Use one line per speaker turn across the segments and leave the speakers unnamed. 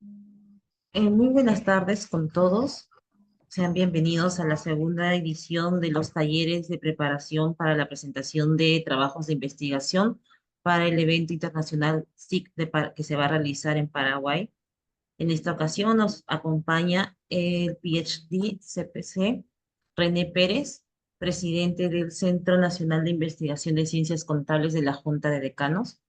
Muy buenas tardes con todos. Sean bienvenidos a la segunda edición de los talleres de preparación para la presentación de trabajos de investigación para el evento internacional SIC que se va a realizar en Paraguay. En esta ocasión nos acompaña el PhD CPC René Pérez, presidente del Centro Nacional de Investigación de Ciencias Contables de la Junta de Decanos.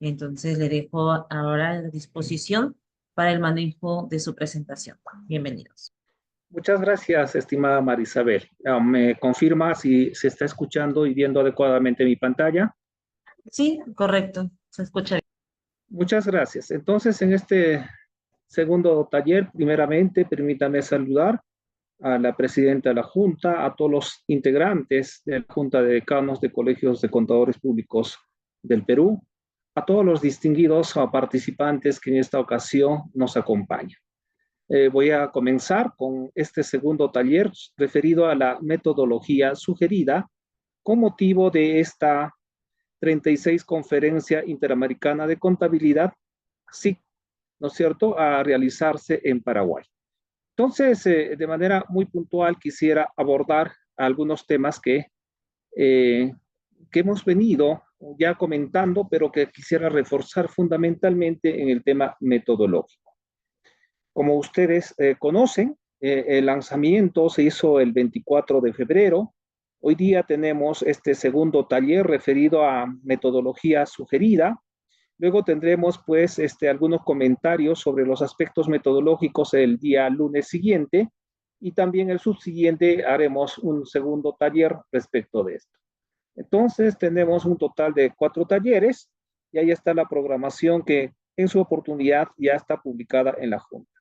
Entonces le dejo ahora a disposición para el manejo de su presentación. Bienvenidos.
Muchas gracias, estimada Marisabel. ¿Me confirma si se está escuchando y viendo adecuadamente mi pantalla?
Sí, correcto. Se escucha bien.
Muchas gracias. Entonces, en este segundo taller, primeramente, permítame saludar a la presidenta de la Junta, a todos los integrantes de la Junta de Decanos de Colegios de Contadores Públicos del Perú, a todos los distinguidos participantes que en esta ocasión nos acompañan. Voy a comenzar con este segundo taller referido a la metodología sugerida con motivo de esta 36 Conferencia Interamericana de Contabilidad, SIC, ¿no es cierto?, a realizarse en Paraguay. Entonces, de manera muy puntual, quisiera abordar algunos temas que hemos venido ya comentando, pero que quisiera reforzar fundamentalmente en el tema metodológico. Como ustedes conocen, el lanzamiento se hizo el 24 de febrero. Hoy día tenemos este segundo taller referido a metodología sugerida. Luego tendremos pues algunos comentarios sobre los aspectos metodológicos el día lunes siguiente y también el subsiguiente haremos un segundo taller respecto de esto. Entonces tenemos un total de 4 talleres y ahí está la programación que en su oportunidad ya está publicada en la Junta.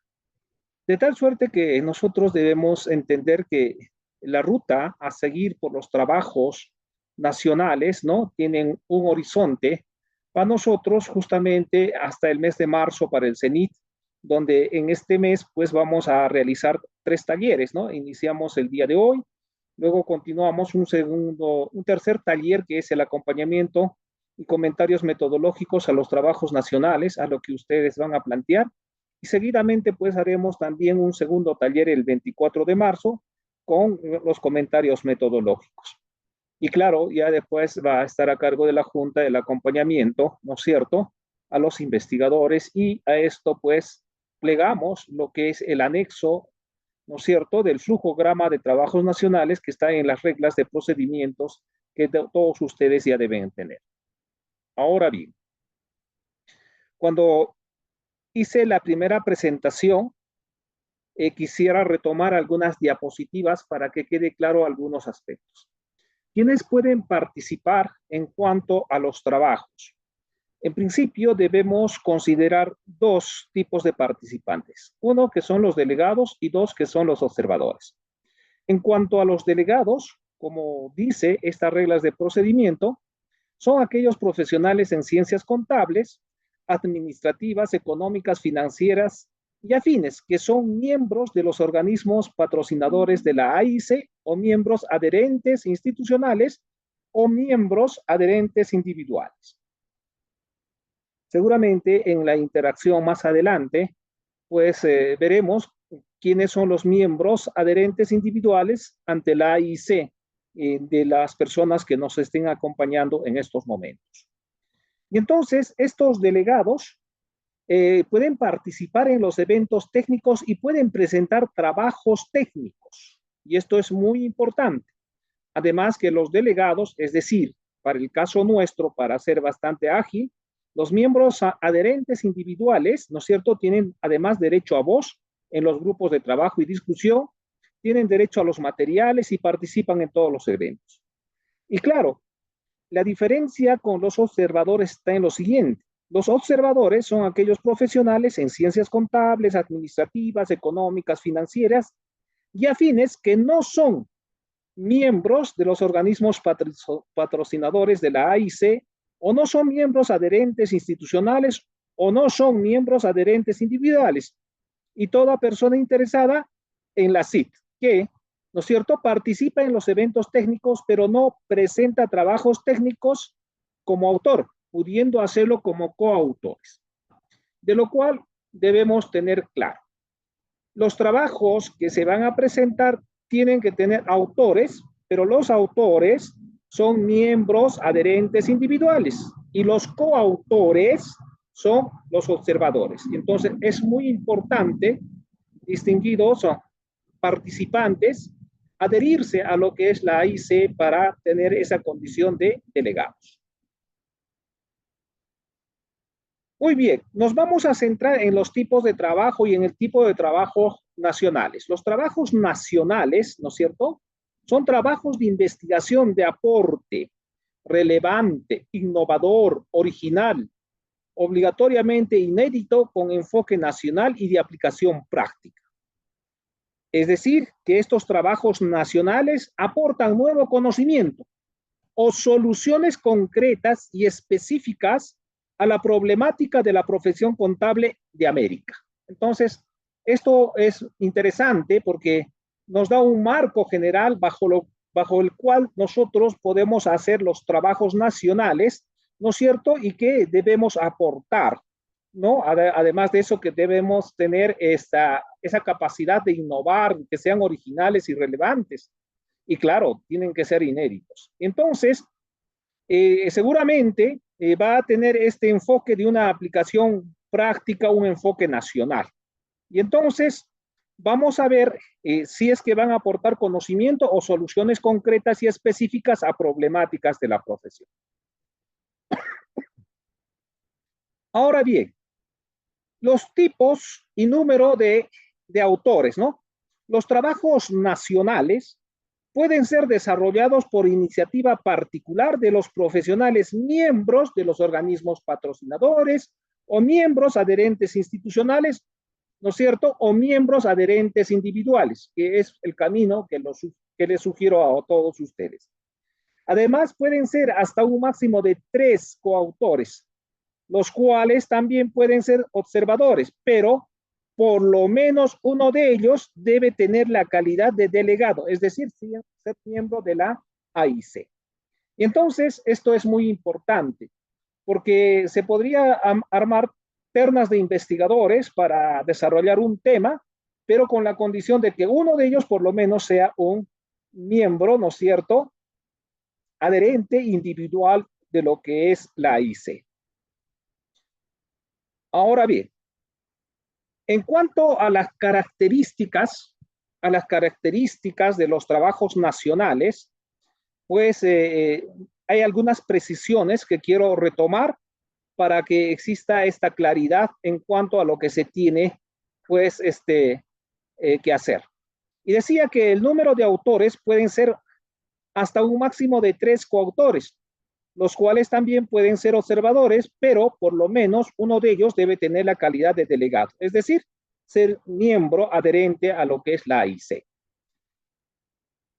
De tal suerte que nosotros debemos entender que la ruta a seguir por los trabajos nacionales, ¿no? Tienen un horizonte para nosotros justamente hasta el mes de marzo para el CENIT, donde en este mes pues vamos a realizar 3 talleres, ¿no? Iniciamos el día de hoy, luego continuamos un tercer taller que es el acompañamiento y comentarios metodológicos a los trabajos nacionales, a lo que ustedes van a plantear, y seguidamente, pues, haremos también un segundo taller el 24 de marzo con los comentarios metodológicos. Y claro, ya después va a estar a cargo de la Junta el acompañamiento, ¿no es cierto?, a los investigadores y a esto, pues, plegamos lo que es el anexo, ¿no es cierto?, del flujograma de trabajos nacionales que está en las reglas de procedimientos que todos ustedes ya deben tener. Ahora bien, cuando hice la primera presentación, quisiera retomar algunas diapositivas para que quede claro algunos aspectos. ¿Quiénes pueden participar en cuanto a los trabajos? En principio debemos considerar 2 tipos de participantes. Uno que son los delegados y 2 que son los observadores. En cuanto a los delegados, como dice estas reglas de procedimiento, son aquellos profesionales en ciencias contables, administrativas, económicas, financieras y afines, que son miembros de los organismos patrocinadores de la AIC o miembros adherentes institucionales o miembros adherentes individuales. Seguramente en la interacción más adelante, pues veremos quiénes son los miembros adherentes individuales ante la AIC de las personas que nos estén acompañando en estos momentos. Y entonces estos delegados pueden participar en los eventos técnicos y pueden presentar trabajos técnicos. Y esto es muy importante. Además que los delegados, es decir, para el caso nuestro, para ser bastante ágil, los miembros adherentes individuales, ¿no es cierto?, tienen además derecho a voz en los grupos de trabajo y discusión, tienen derecho a los materiales y participan en todos los eventos. Y claro, la diferencia con los observadores está en lo siguiente. Los observadores son aquellos profesionales en ciencias contables, administrativas, económicas, financieras y afines que no son miembros de los organismos patrocinadores de la AIC o no son miembros adherentes institucionales o no son miembros adherentes individuales. Y toda persona interesada en la CIT, que, ¿no es cierto?, participa en los eventos técnicos, pero no presenta trabajos técnicos como autor, pudiendo hacerlo como coautores. De lo cual debemos tener claro. Los trabajos que se van a presentar tienen que tener autores, pero los autores son miembros adherentes individuales y los coautores son los observadores. Entonces, es muy importante, distinguidos participantes, adherirse a lo que es la AIC para tener esa condición de delegados. Muy bien, nos vamos a centrar en los tipos de trabajo y en el tipo de trabajo nacionales. Los trabajos nacionales, ¿no es cierto?, son trabajos de investigación de aporte relevante, innovador, original, obligatoriamente inédito, con enfoque nacional y de aplicación práctica. Es decir, que estos trabajos nacionales aportan nuevo conocimiento o soluciones concretas y específicas a la problemática de la profesión contable de América. Entonces, esto es interesante porque nos da un marco general bajo el cual nosotros podemos hacer los trabajos nacionales, ¿no es cierto? Y que debemos aportar, ¿no? Además de eso, que debemos tener esa capacidad de innovar, que sean originales y relevantes. Y claro, tienen que ser inéditos. Entonces, seguramente va a tener este enfoque de una aplicación práctica, un enfoque nacional. Y entonces, vamos a ver si es que van a aportar conocimiento o soluciones concretas y específicas a problemáticas de la profesión. Ahora bien, los tipos y número de autores, ¿no? Los trabajos nacionales pueden ser desarrollados por iniciativa particular de los profesionales miembros de los organismos patrocinadores o miembros adherentes institucionales, ¿no es cierto? O miembros adherentes individuales, que es el camino que les sugiero a todos ustedes. Además, pueden ser hasta un máximo de 3 coautores, los cuales también pueden ser observadores, pero por lo menos uno de ellos debe tener la calidad de delegado, es decir, ser miembro de la AIC. Y entonces, esto es muy importante, porque se podría armar ternas de investigadores para desarrollar un tema, pero con la condición de que uno de ellos por lo menos sea un miembro, ¿no es cierto?, adherente individual de lo que es la AIC. Ahora bien, en cuanto a las características de los trabajos nacionales, pues hay algunas precisiones que quiero retomar para que exista esta claridad en cuanto a lo que se tiene, pues, que hacer. Y decía que el número de autores pueden ser hasta un máximo de 3 coautores, los cuales también pueden ser observadores, pero por lo menos uno de ellos debe tener la calidad de delegado, es decir, ser miembro adherente a lo que es la AIC.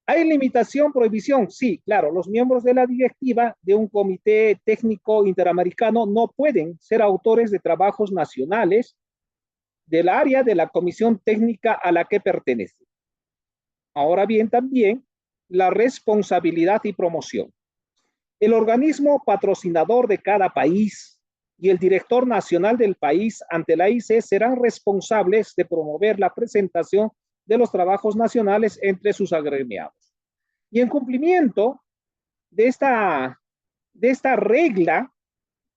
¿Hay limitación, prohibición? Sí, claro, los miembros de la directiva de un comité técnico interamericano no pueden ser autores de trabajos nacionales del área de la comisión técnica a la que pertenecen. Ahora bien, también la responsabilidad y promoción. El organismo patrocinador de cada país y el director nacional del país ante la AIC serán responsables de promover la presentación de los trabajos nacionales entre sus agremiados. Y en cumplimiento de esta regla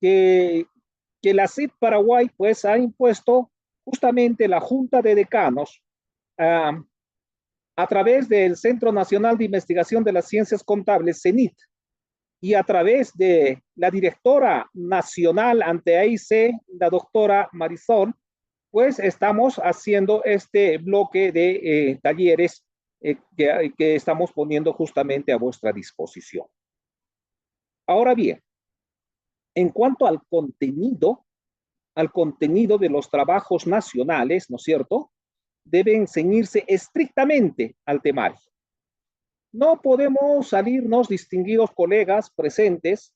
que la CID Paraguay pues ha impuesto justamente la Junta de Decanos a través del Centro Nacional de Investigación de las Ciencias Contables, CENIT, y a través de la directora nacional ante AIC, la doctora Marisol, pues estamos haciendo este bloque de talleres que estamos poniendo justamente a vuestra disposición. Ahora bien, en cuanto al contenido de los trabajos nacionales, ¿no es cierto?, deben ceñirse estrictamente al temario. No podemos salirnos, distinguidos colegas presentes,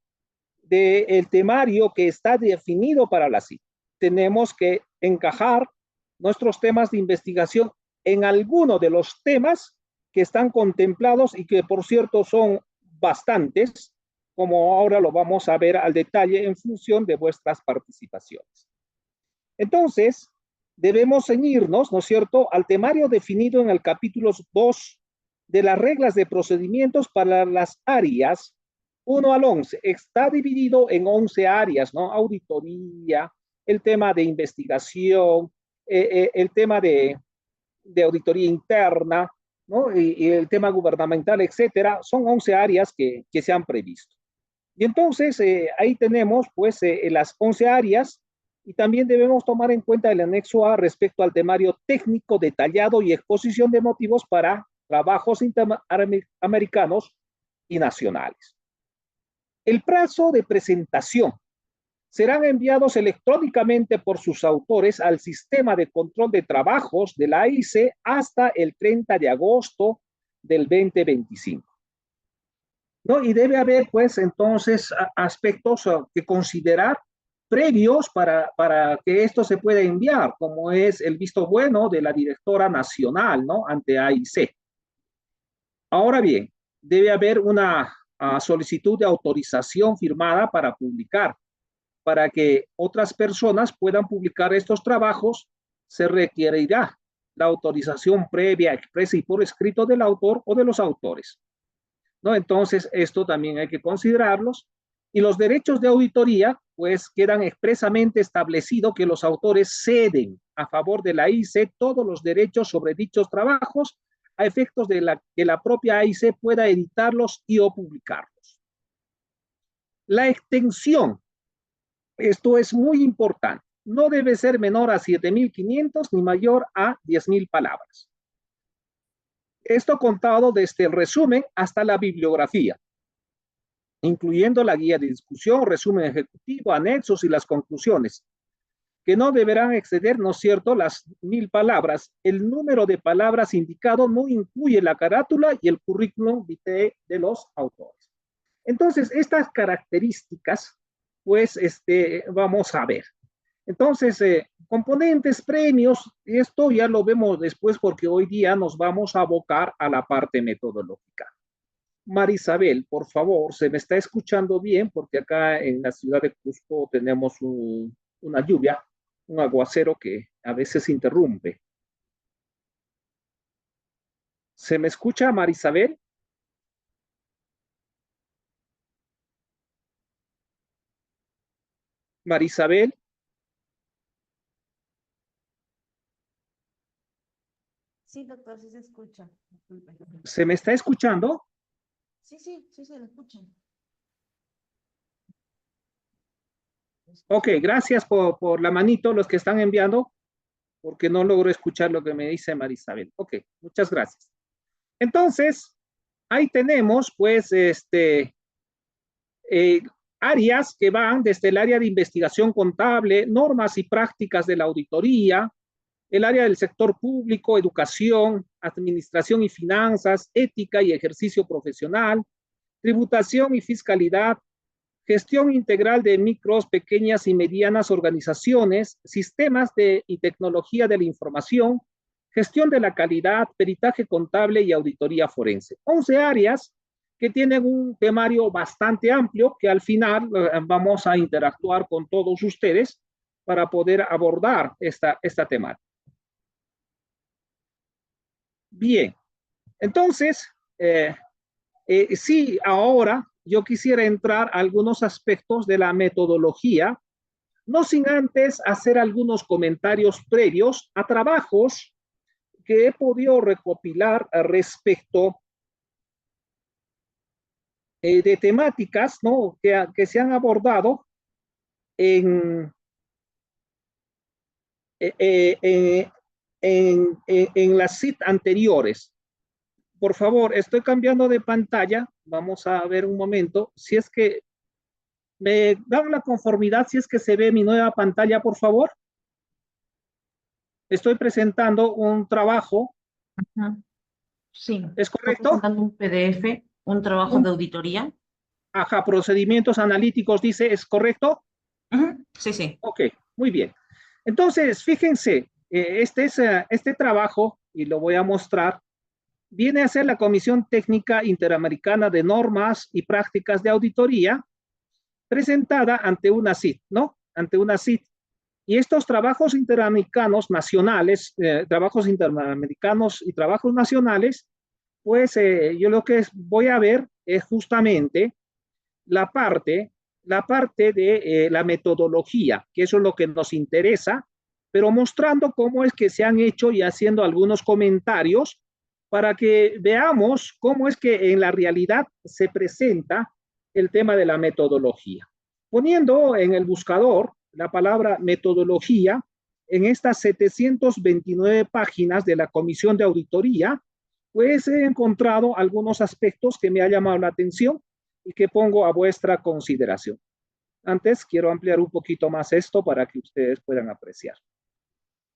del temario que está definido para la CID. Tenemos que encajar nuestros temas de investigación en alguno de los temas que están contemplados y que, por cierto, son bastantes, como ahora lo vamos a ver al detalle en función de vuestras participaciones. Entonces, debemos ceñirnos, ¿no es cierto?, al temario definido en el capítulo 2 de las reglas de procedimientos para las áreas 1 al 11. Está dividido en 11 áreas, ¿no? Auditoría, el tema de investigación, el tema de auditoría interna, ¿no? Y el tema gubernamental, etcétera. Son 11 áreas que se han previsto. Y entonces ahí tenemos pues las 11 áreas y también debemos tomar en cuenta el anexo A respecto al temario técnico detallado y exposición de motivos para trabajos interamericanos y nacionales. El plazo de presentación serán enviados electrónicamente por sus autores al sistema de control de trabajos de la AIC hasta el 30 de agosto del 2025. ¿No? Y debe haber, pues, entonces, aspectos que considerar previos para que esto se pueda enviar, como es el visto bueno de la directora nacional, ¿no? Ante AIC. Ahora bien, debe haber una solicitud de autorización firmada para publicar. Para que otras personas puedan publicar estos trabajos, se requerirá la autorización previa, expresa y por escrito del autor o de los autores, ¿no? Entonces, esto también hay que considerarlos. Y los derechos de auditoría, pues quedan expresamente establecido que los autores ceden a favor de la AIC todos los derechos sobre dichos trabajos a efectos de que la propia AIC pueda editarlos y o publicarlos. La extensión, esto es muy importante, no debe ser menor a 7.500 ni mayor a 10.000 palabras. Esto contado desde el resumen hasta la bibliografía, incluyendo la guía de discusión, resumen ejecutivo, anexos y las conclusiones, que no deberán exceder, ¿no es cierto?, las 1.000 palabras. El número de palabras indicado no incluye la carátula y el currículum vitae de los autores. Entonces, estas características, pues, vamos a ver. Entonces, componentes, premios, esto ya lo vemos después porque hoy día nos vamos a abocar a la parte metodológica. Marisabel, por favor, ¿se me está escuchando bien? Porque acá en la ciudad de Cusco tenemos una lluvia, un aguacero que a veces interrumpe. ¿Se me escucha, Marisabel? Marisabel,
Sí, doctor, sí se escucha. Disculpe.
¿se me está escuchando?
Sí, sí, sí se lo escuchan.
Ok, gracias por la manito, los que están enviando, porque no logro escuchar lo que me dice Marisabel. Ok, muchas gracias. Entonces, ahí tenemos, pues, áreas que van desde el área de investigación contable, normas y prácticas de la auditoría, el área del sector público, educación, administración y finanzas, ética y ejercicio profesional, tributación y fiscalidad, gestión integral de micros, pequeñas y medianas organizaciones, sistemas y tecnología de la información, gestión de la calidad, peritaje contable y auditoría forense. 11 áreas que tienen un temario bastante amplio que al final vamos a interactuar con todos ustedes para poder abordar esta temática. Bien, entonces, sí, ahora yo quisiera entrar a algunos aspectos de la metodología, no sin antes hacer algunos comentarios previos a trabajos que he podido recopilar respecto de temáticas, ¿no?, que se han abordado en, en las CIT anteriores. Por favor, estoy cambiando de pantalla. Vamos a ver un momento. Si es que me dan la conformidad, si es que se ve mi nueva pantalla, por favor. Estoy presentando un trabajo.
Ajá. Sí,
¿Es
está
correcto?
presentando un PDF, un trabajo de auditoría.
Ajá, procedimientos analíticos, dice, ¿es correcto?
Sí, sí.
Ok, muy bien. Entonces, fíjense, este trabajo, y lo voy a mostrar, viene a ser la Comisión Técnica Interamericana de Normas y Prácticas de Auditoría, presentada ante una CIT, ¿no? Ante una CIT. Y estos trabajos interamericanos nacionales, trabajos interamericanos y trabajos nacionales, pues yo lo que voy a ver es justamente la parte, la parte de la metodología, que eso es lo que nos interesa, pero mostrando cómo es que se han hecho y haciendo algunos comentarios para que veamos cómo es que en la realidad se presenta el tema de la metodología. Poniendo en el buscador la palabra metodología, en estas 729 páginas de la Comisión de Auditoría, pues he encontrado algunos aspectos que me han llamado la atención y que pongo a vuestra consideración. Antes, quiero ampliar un poquito más esto para que ustedes puedan apreciar.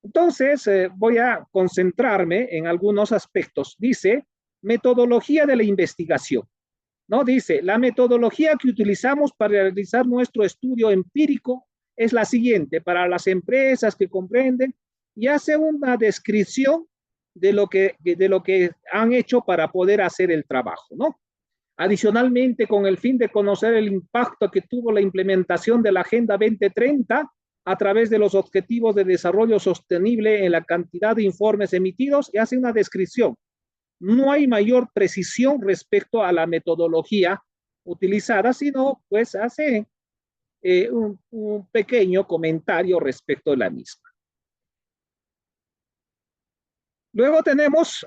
Entonces, voy a concentrarme en algunos aspectos. Dice, metodología de la investigación. ¿No? Dice, la metodología que utilizamos para realizar nuestro estudio empírico es la siguiente, para las empresas que comprenden, y hace una descripción de lo que han hecho para poder hacer el trabajo, ¿no? Adicionalmente, con el fin de conocer el impacto que tuvo la implementación de la Agenda 2030 a través de los Objetivos de Desarrollo Sostenible en la cantidad de informes emitidos, y hace una descripción. No hay mayor precisión respecto a la metodología utilizada, sino pues hace un pequeño comentario respecto de la misma. Luego tenemos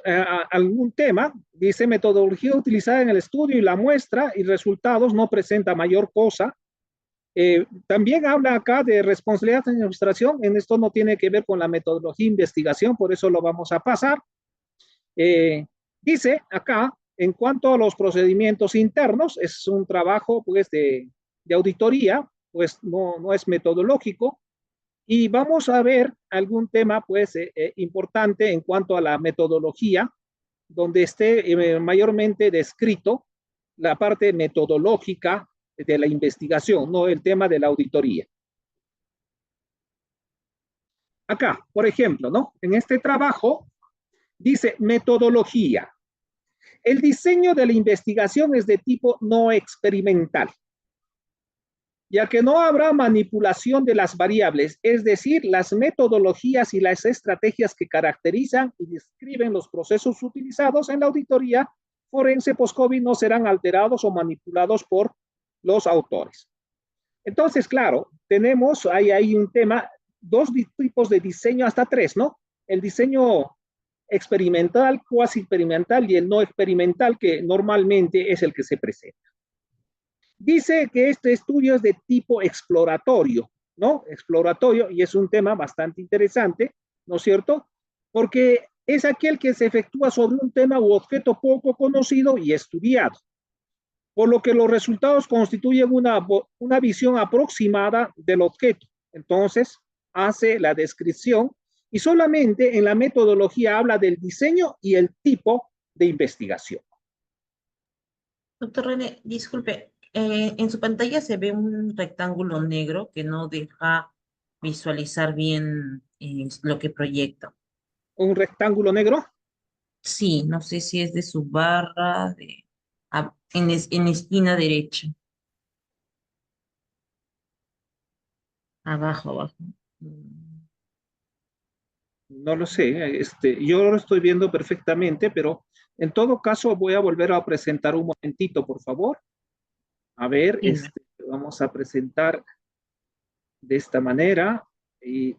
algún tema, dice metodología utilizada en el estudio y la muestra y resultados no presenta mayor cosa. También habla acá de responsabilidad de administración, en esto no tiene que ver con la metodología de investigación, por eso lo vamos a pasar. Dice acá, en cuanto a los procedimientos internos, es un trabajo pues de auditoría, pues no es metodológico. Y vamos a ver algún tema pues importante en cuanto a la metodología, donde esté mayormente descrito la parte metodológica de la investigación, no el tema de la auditoría. Acá, por ejemplo, ¿no? En este trabajo dice metodología. El diseño de la investigación es de tipo no experimental, ya que no habrá manipulación de las variables, es decir, las metodologías y las estrategias que caracterizan y describen los procesos utilizados en la auditoría forense post-COVID no serán alterados o manipulados por los autores. Entonces, claro, tenemos ahí un tema, dos tipos de diseño, hasta tres, ¿no? El diseño experimental, cuasi experimental y el no experimental, que normalmente es el que se presenta. Dice que este estudio es de tipo exploratorio, ¿no? Exploratorio, y es un tema bastante interesante, ¿no es cierto? Porque es aquel que se efectúa sobre un tema u objeto poco conocido y estudiado, por lo que los resultados constituyen una visión aproximada del objeto. Entonces, hace la descripción y solamente en la metodología habla del diseño y el tipo de investigación.
Doctor René, disculpe, en su pantalla se ve un rectángulo negro que no deja visualizar bien lo que proyecta.
Un rectángulo negro.
Sí, no sé si es de su barra, en la esquina derecha, abajo, abajo. Mm,
No lo sé, yo lo estoy viendo perfectamente, pero en todo caso voy a volver a presentar un momentito, por favor. A ver,
sí,
vamos a presentar de esta manera. Y,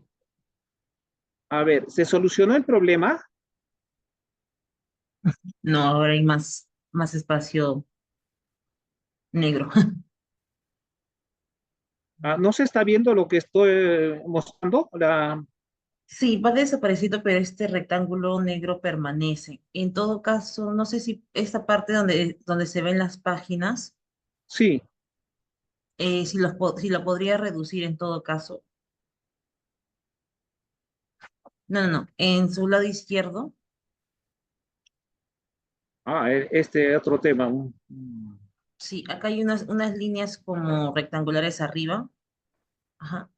a ver, ¿se solucionó el problema?
no, ahora hay más espacio negro.
Ah, ¿no se está viendo lo que estoy mostrando?
Sí, va desapareciendo, pero este rectángulo negro permanece. En todo caso, no sé si esta parte donde se ven las páginas,
Sí.
si lo podría reducir en todo caso. No, no, no. En su lado izquierdo,
Ah, este otro tema.
sí, acá hay unas líneas como rectangulares arriba. Ajá.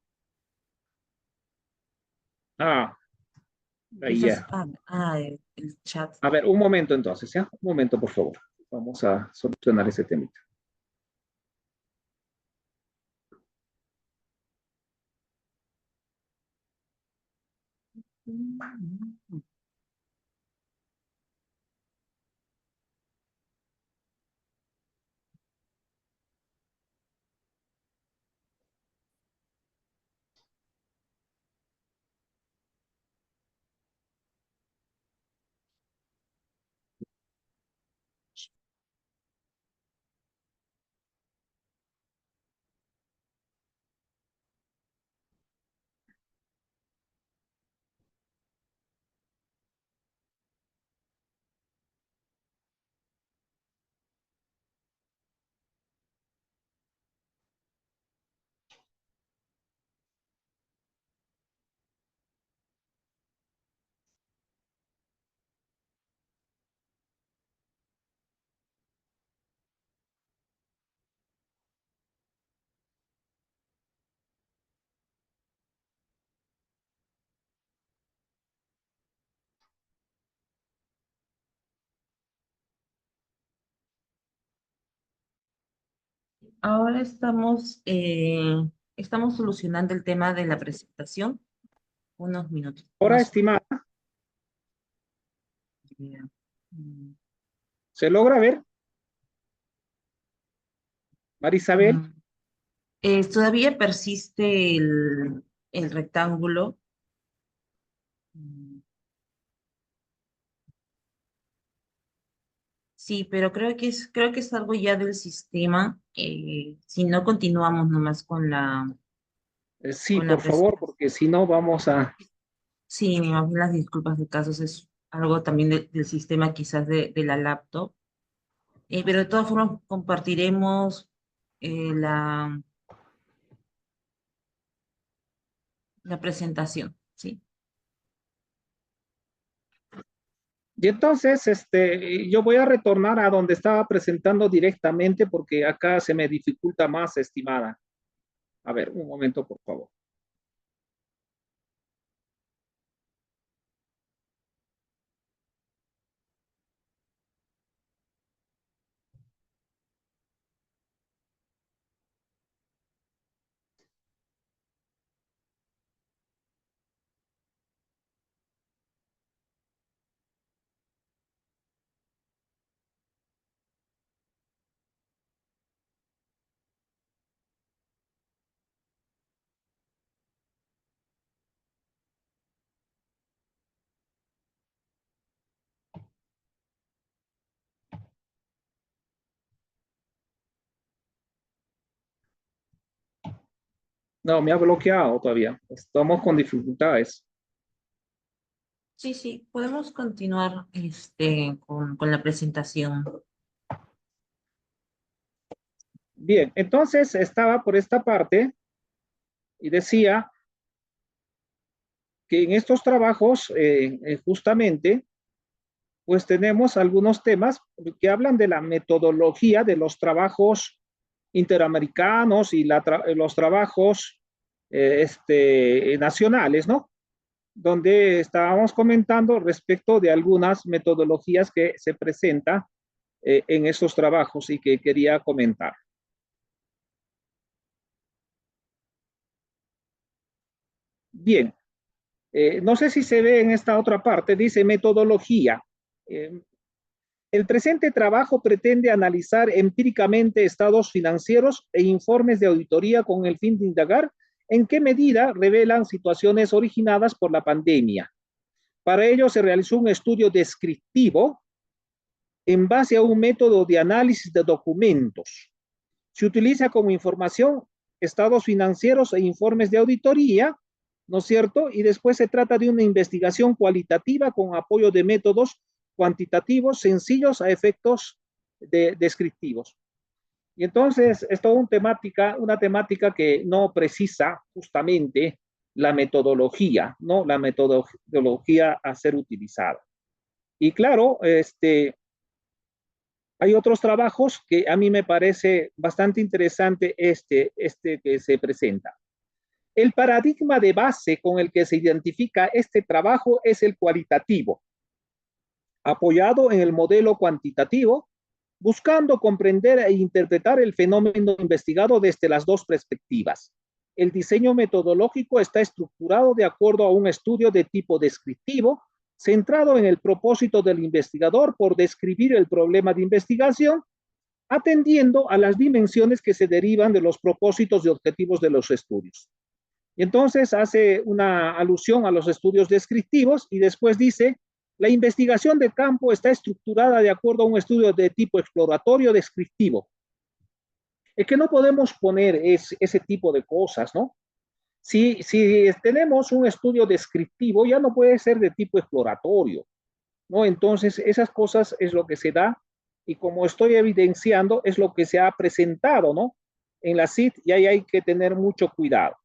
Ah,
Y
ahí
eso es,
ya.
el chat.
A ver, un momento entonces, ¿ya? Un momento, por favor. Vamos a solucionar ese tema.
Ahora estamos solucionando el tema de la presentación. Unos minutos.
Ahora, estimada,
Mm,
¿se logra ver, Marisabel?
mm. Todavía persiste el rectángulo. Mm, Sí, pero creo que es algo ya del sistema. Si no continuamos nomás
Sí,
con la
por favor,
presentación.
porque si no vamos a...
Sí, me imagino las disculpas de casos es algo también del sistema quizás de la laptop. Pero de todas formas compartiremos la presentación, ¿sí?
Y entonces, yo voy a retornar a donde estaba presentando directamente porque acá se me dificulta más, estimada. A ver, un momento, por favor. No, me ha bloqueado todavía. Estamos con dificultades.
Sí, sí, podemos continuar con la presentación.
Bien, entonces estaba por esta parte y decía que en estos trabajos, justamente, pues tenemos algunos temas que hablan de la metodología de los trabajos interamericanos y los trabajos nacionales, ¿no? Donde estábamos comentando respecto de algunas metodologías que se presentan en esos trabajos y que quería comentar. Bien, no sé si se ve en esta otra parte, dice metodología. Eh, el presente trabajo pretende analizar empíricamente estados financieros e informes de auditoría con el fin de indagar en qué medida revelan situaciones originadas por la pandemia. Para ello se realizó un estudio descriptivo en base a un método de análisis de documentos. Se utiliza como información estados financieros e informes de auditoría, ¿no es cierto? Y después se trata de una investigación cualitativa con apoyo de métodos cuantitativos sencillos a efectos descriptivos. Y entonces es toda una temática que no precisa justamente la metodología, ¿no? La metodología a ser utilizada. Y claro, hay otros trabajos que a mí me parece bastante interesante que se presenta. El paradigma de base con el que se identifica este trabajo es el cualitativo, apoyado en el modelo cuantitativo, buscando comprender e interpretar el fenómeno investigado desde las dos perspectivas. el diseño metodológico está estructurado de acuerdo a un estudio de tipo descriptivo, centrado en el propósito del investigador por describir el problema de investigación, atendiendo a las dimensiones que se derivan de los propósitos y objetivos de los estudios. Y entonces hace una alusión a los estudios descriptivos y después dice, la investigación de campo está estructurada de acuerdo a un estudio de tipo exploratorio descriptivo. Es que no podemos poner ese tipo de cosas, ¿no? Si tenemos un estudio descriptivo, ya no puede ser de tipo exploratorio, ¿no? Entonces, esas cosas es lo que se da y como estoy evidenciando, es lo que se ha presentado, ¿no? En la CIT y ahí hay que tener mucho cuidado.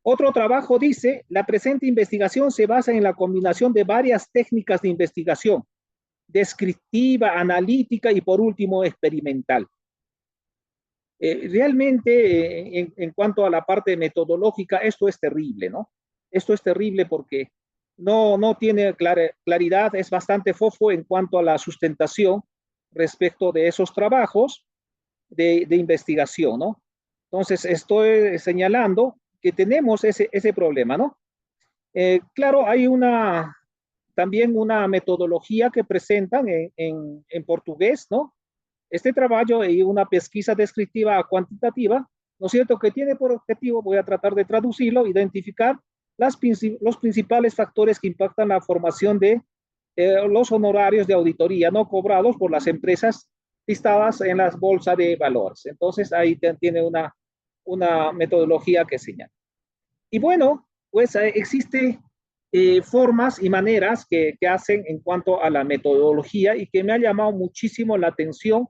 Otro trabajo dice, la presente investigación se basa en la combinación de varias técnicas de investigación, descriptiva, analítica y por último experimental. Realmente, en cuanto a la parte metodológica, esto es terrible, ¿no? Esto es terrible porque no tiene claridad, es bastante fofo en cuanto a la sustentación respecto de esos trabajos de investigación, ¿no? Entonces, estoy señalando que tenemos ese problema, ¿no? Claro, hay también una metodología que presentan en portugués, ¿no? Este trabajo y una pesquisa descriptiva cuantitativa, ¿no es cierto?, que tiene por objetivo, voy a tratar de traducirlo, identificar los principales factores que impactan la formación de los honorarios de auditoría no cobrados por las empresas listadas en las bolsas de valores. Entonces, ahí tiene una metodología que señala. Y bueno, pues existe formas y maneras que hacen en cuanto a la metodología y que me ha llamado muchísimo la atención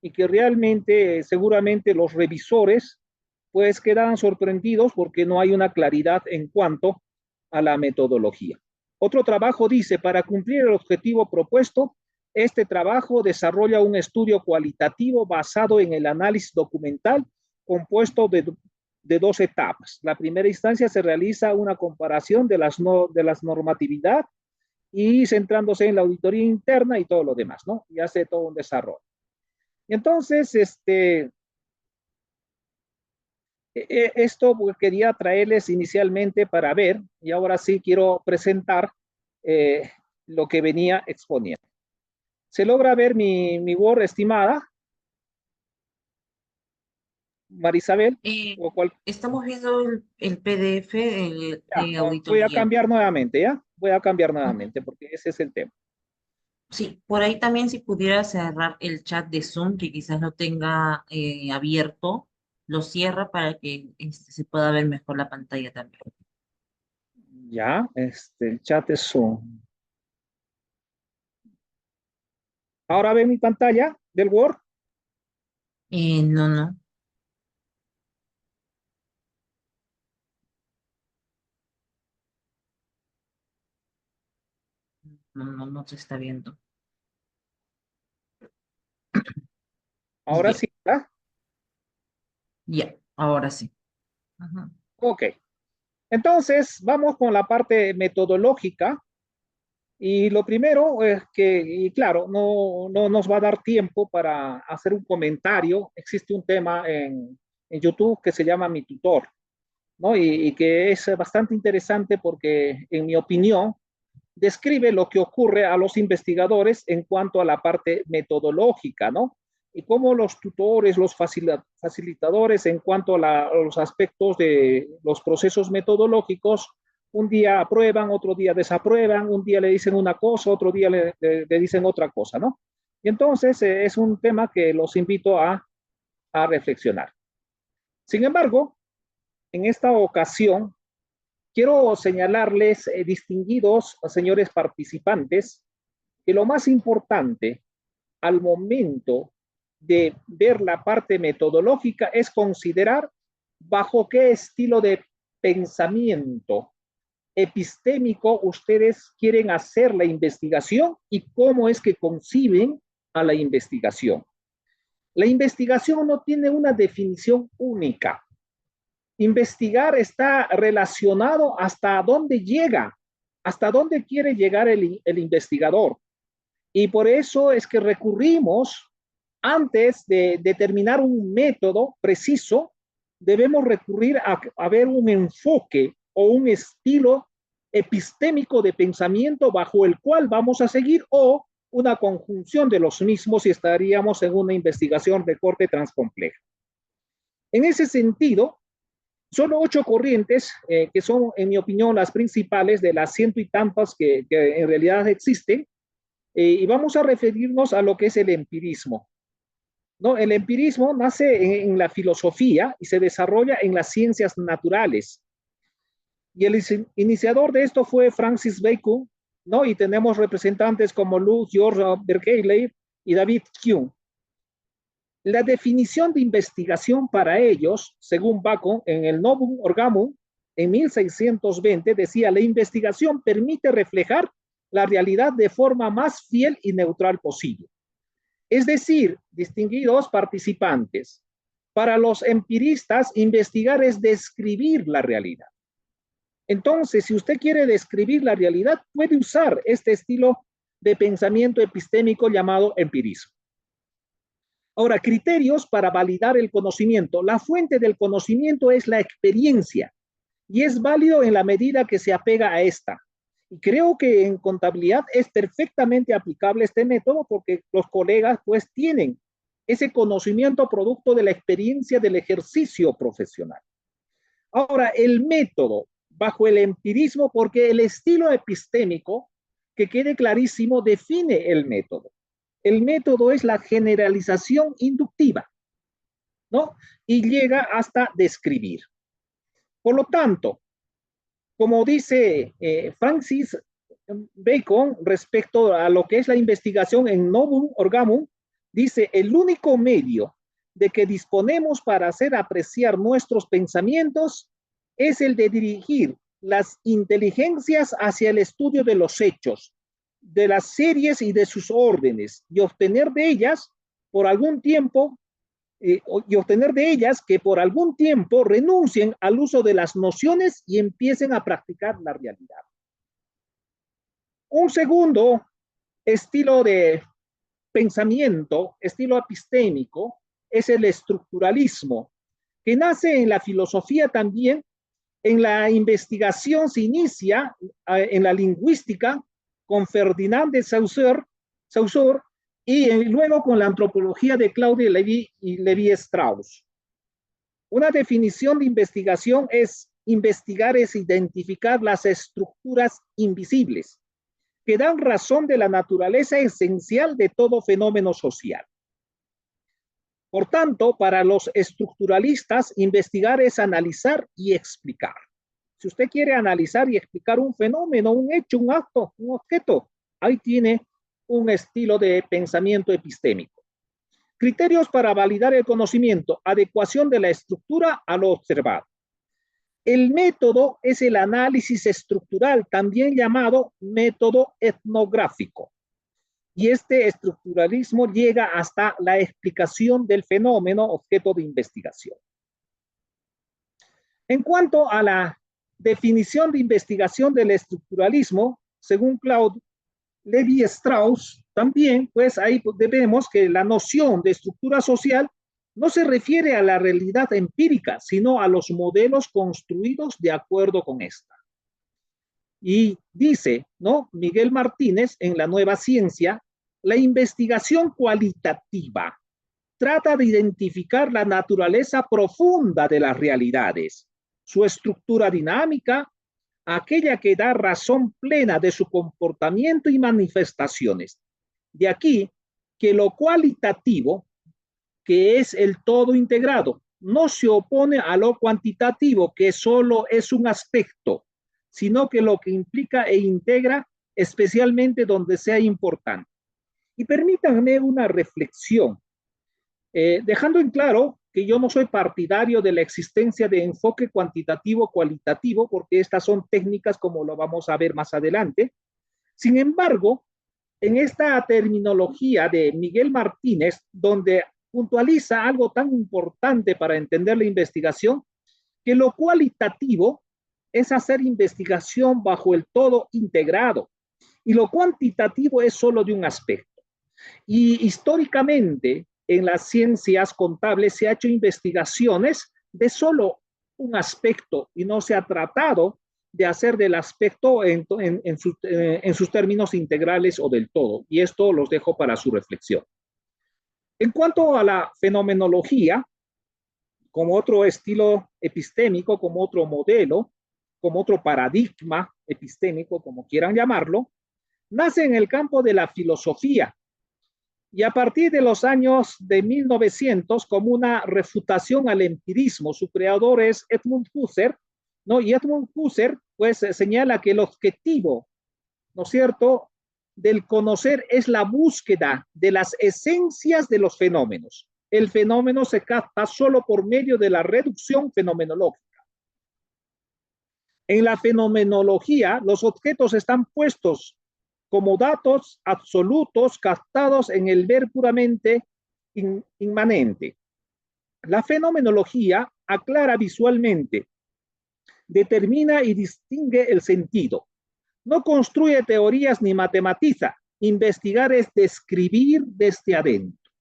y que realmente seguramente los revisores pues quedan sorprendidos porque no hay una claridad en cuanto a la metodología. Otro trabajo dice, para cumplir el objetivo propuesto, este trabajo desarrolla un estudio cualitativo basado en el análisis documental compuesto de dos etapas. La primera instancia se realiza una comparación de las normatividad y centrándose en la auditoría interna y todo lo demás, ¿no? Y hace todo un desarrollo. Y entonces, esto quería traerles inicialmente para ver, y ahora sí quiero presentar lo que venía exponiendo. ¿Se logra ver mi Word, estimada Marisabel? ¿O cuál?
Estamos viendo el PDF
Ya,
de
voy a
auditoría.
cambiar nuevamente, ¿ya? Voy a cambiar
Ujú.
nuevamente porque ese es el tema.
Sí, por ahí también si pudiera cerrar el chat de Zoom, que quizás lo tenga abierto, lo cierra para que se pueda ver mejor la pantalla también.
Ya, el chat es Zoom. Ahora ve mi pantalla del Word.
No, no, no se está viendo.
Ahora
Ya,
sí, ¿verdad?
ya, ahora sí. Ajá.
Ok. Entonces, vamos con la parte metodológica. Y lo primero es que, y claro, no nos va a dar tiempo para hacer un comentario. Existe un tema en YouTube que se llama Mi Tutor, ¿no? Y que es bastante interesante porque, en mi opinión, describe lo que ocurre a los investigadores en cuanto a la parte metodológica, ¿no? Y cómo los tutores, los facilitadores en cuanto a los aspectos de los procesos metodológicos, un día aprueban, otro día desaprueban, un día le dicen una cosa, otro día le dicen otra cosa, ¿no? Y entonces es un tema que los invito a reflexionar. Sin embargo, en esta ocasión quiero señalarles, distinguidos señores participantes, que lo más importante al momento de ver la parte metodológica es considerar bajo qué estilo de pensamiento epistémico ustedes quieren hacer la investigación y cómo es que conciben a la investigación. La investigación no tiene una definición única. Investigar está relacionado hasta dónde llega, hasta dónde quiere llegar el investigador. Y por eso es que recurrimos, antes de determinar un método preciso, debemos recurrir a ver un enfoque o un estilo epistémico de pensamiento bajo el cual vamos a seguir, o una conjunción de los mismos, si estaríamos en una investigación de corte transcompleja. En ese sentido, son 8 corrientes que son, en mi opinión, las principales de las ciento y tantas que en realidad existen, y vamos a referirnos a lo que es el empirismo. ¿No? El empirismo nace en la filosofía y se desarrolla en las ciencias naturales. Y el iniciador de esto fue Francis Bacon, ¿no? Y tenemos representantes como Lou George Berkeley y David Hume. La definición de investigación para ellos, según Bacon, en el Novum Organum, en 1620, decía: la investigación permite reflejar la realidad de forma más fiel y neutral posible. Es decir, distinguidos participantes, para los empiristas, investigar es describir la realidad. Entonces, si usted quiere describir la realidad, puede usar este estilo de pensamiento epistémico llamado empirismo. Ahora, criterios para validar el conocimiento. La fuente del conocimiento es la experiencia y es válido en la medida que se apega a esta. Y creo que en contabilidad es perfectamente aplicable este método, porque los colegas pues tienen ese conocimiento producto de la experiencia del ejercicio profesional. Ahora, el método bajo el empirismo, porque el estilo epistémico, que quede clarísimo, define el método. El método es la generalización inductiva, ¿no? Y llega hasta describir. Por lo tanto, como dice Francis Bacon respecto a lo que es la investigación en Novum Organum, dice: el único medio de que disponemos para hacer apreciar nuestros pensamientos es el de dirigir las inteligencias hacia el estudio de los hechos, de las series y de sus órdenes, y obtener de ellas por algún tiempo que por algún tiempo renuncien al uso de las nociones y empiecen a practicar la realidad. Un segundo estilo de pensamiento, estilo epistémico, es el estructuralismo, que nace en la filosofía también. En la investigación se inicia en la lingüística con Ferdinand de Saussure y luego con la antropología de Claude Lévi y Lévi-Strauss. Una definición de investigación es: investigar es identificar las estructuras invisibles que dan razón de la naturaleza esencial de todo fenómeno social. Por tanto, para los estructuralistas, investigar es analizar y explicar. Si usted quiere analizar y explicar un fenómeno, un hecho, un acto, un objeto, ahí tiene un estilo de pensamiento epistémico. Criterios para validar el conocimiento: adecuación de la estructura a lo observado. El método es el análisis estructural, también llamado método etnográfico. Y este estructuralismo llega hasta la explicación del fenómeno objeto de investigación. En cuanto a la definición de investigación del estructuralismo, según Claude Lévi-Strauss, también, pues ahí vemos que la noción de estructura social no se refiere a la realidad empírica, sino a los modelos construidos de acuerdo con esta. Y dice, ¿no?, Miguel Martínez en La Nueva Ciencia: la investigación cualitativa trata de identificar la naturaleza profunda de las realidades, su estructura dinámica, aquella que da razón plena de su comportamiento y manifestaciones. De aquí que lo cualitativo, que es el todo integrado, no se opone a lo cuantitativo, que solo es un aspecto, sino que lo que implica e integra, especialmente donde sea importante. Y permítanme una reflexión, dejando en claro que yo no soy partidario de la existencia de enfoque cuantitativo-cualitativo, porque estas son técnicas como lo vamos a ver más adelante. Sin embargo, en esta terminología de Miguel Martínez, donde puntualiza algo tan importante para entender la investigación, que lo cualitativo es hacer investigación bajo el todo integrado, y lo cuantitativo es solo de un aspecto. Y históricamente en las ciencias contables se ha hecho investigaciones de solo un aspecto y no se ha tratado de hacer del aspecto en sus términos integrales o del todo. Y esto los dejo para su reflexión. En cuanto a la fenomenología, como otro estilo epistémico, como otro modelo, como otro paradigma epistémico, como quieran llamarlo, nace en el campo de la filosofía y a partir de los años de 1900 como una refutación al empirismo. Su creador es Edmund Husserl, ¿no? Y Edmund Husserl pues señala que el objetivo, ¿no es cierto?, del conocer es la búsqueda de las esencias de los fenómenos. El fenómeno se capta solo por medio de la reducción fenomenológica. En la fenomenología, los objetos están puestos como datos absolutos captados en el ver puramente inmanente. La fenomenología aclara visualmente, determina y distingue el sentido. No construye teorías ni matematiza. Investigar es describir desde adentro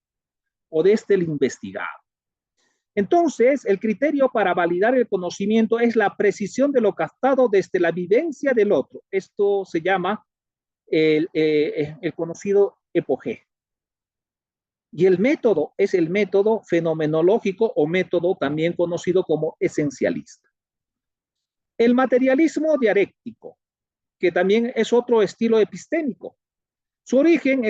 o desde el investigado. Entonces, el criterio para validar el conocimiento es la precisión de lo captado desde la vivencia del otro. Esto se llama el conocido epogé. Y el método es el método fenomenológico o método también conocido como esencialista. El materialismo dialéctico, que también es otro estilo epistémico. Su origen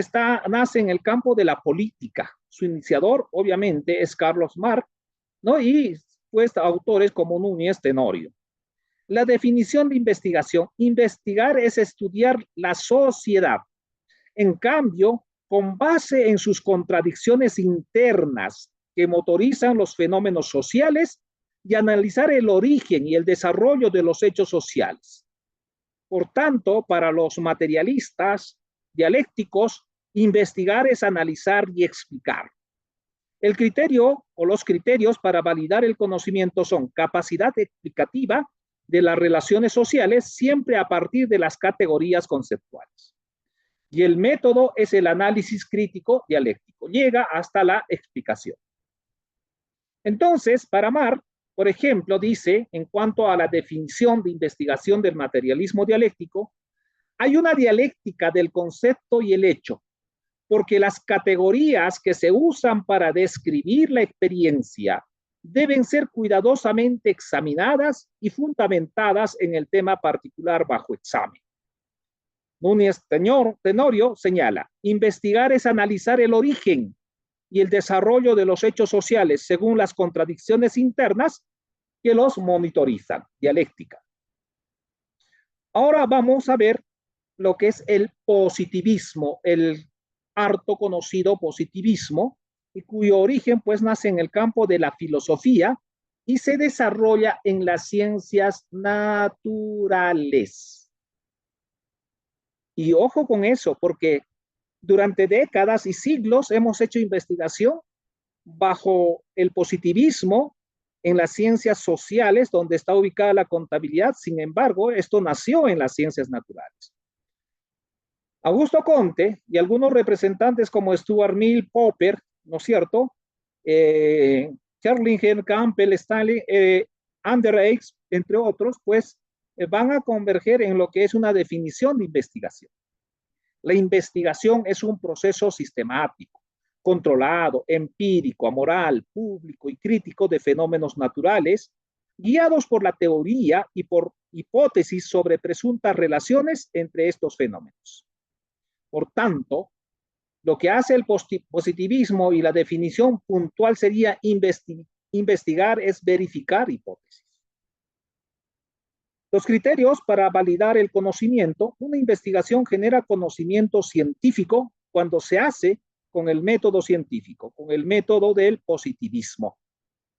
nace en el campo de la política. Su iniciador, obviamente, es Carlos Marx, ¿no? Y pues autores como Núñez Tenorio. La definición de investigación. Investigar es estudiar la sociedad. En cambio, con base en sus contradicciones internas que motorizan los fenómenos sociales y analizar el origen y el desarrollo de los hechos sociales. Por tanto, para los materialistas dialécticos, investigar es analizar y explicar. El criterio o los criterios para validar el conocimiento son capacidad explicativa de las relaciones sociales siempre a partir de las categorías conceptuales. Y el método es el análisis crítico dialéctico. Llega hasta la explicación. Entonces, para Marx, por ejemplo, dice, en cuanto a la definición de investigación del materialismo dialéctico, hay una dialéctica del concepto y el hecho, porque las categorías que se usan para describir la experiencia deben ser cuidadosamente examinadas y fundamentadas en el tema particular bajo examen. Núñez Tenorio señala, investigar es analizar el origen y el desarrollo de los hechos sociales según las contradicciones internas que los monitorizan, dialéctica. Ahora vamos a ver lo que es el positivismo, el harto conocido positivismo, y cuyo origen pues nace en el campo de la filosofía y se desarrolla en las ciencias naturales. Y ojo con eso, porque durante décadas y siglos hemos hecho investigación bajo el positivismo en las ciencias sociales, donde está ubicada la contabilidad. Sin embargo, esto nació en las ciencias naturales. Augusto Comte y algunos representantes como Stuart Mill, Popper, ¿no es cierto? Scherlingen, Campbell, Stanley, Andereggs, entre otros, pues van a converger en lo que es una definición de investigación. La investigación es un proceso sistemático, controlado, empírico, amoral, público y crítico de fenómenos naturales, guiados por la teoría y por hipótesis sobre presuntas relaciones entre estos fenómenos. Por tanto, lo que hace el positivismo y la definición puntual sería investigar es verificar hipótesis. Los criterios para validar el conocimiento. Una investigación genera conocimiento científico cuando se hace con el método científico, con el método del positivismo.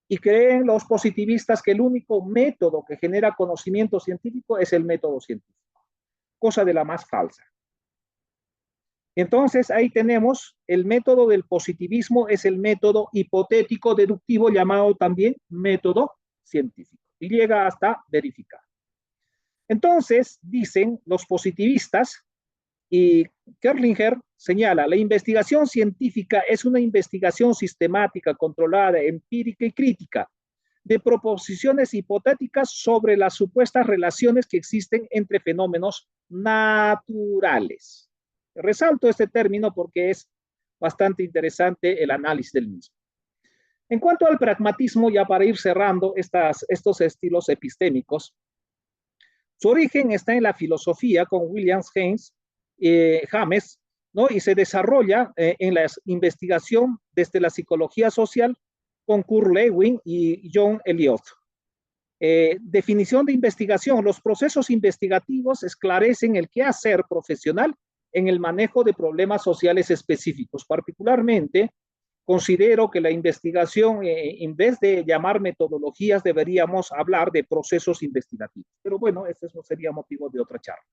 Y creen los positivistas que el único método que genera conocimiento científico es el método científico, cosa de la más falsa. Entonces ahí tenemos el método del positivismo, es el método hipotético deductivo llamado también método científico y llega hasta verificar. Entonces dicen los positivistas, Y Kerlinger señala, la investigación científica es una investigación sistemática, controlada, empírica y crítica de proposiciones hipotéticas sobre las supuestas relaciones que existen entre fenómenos naturales. Resalto este término porque es bastante interesante el análisis del mismo. En cuanto al pragmatismo, ya para ir cerrando estos estilos epistémicos, su origen está en la filosofía con William James, ¿no? Y se desarrolla en la investigación desde la psicología social con Kurt Lewin y John Eliot. Definición de investigación. Los procesos investigativos esclarecen el quehacer profesional en el manejo de problemas sociales específicos. Particularmente, considero que la investigación, en vez de llamar metodologías, deberíamos hablar de procesos investigativos. Pero bueno, ese no sería motivo de otra charla.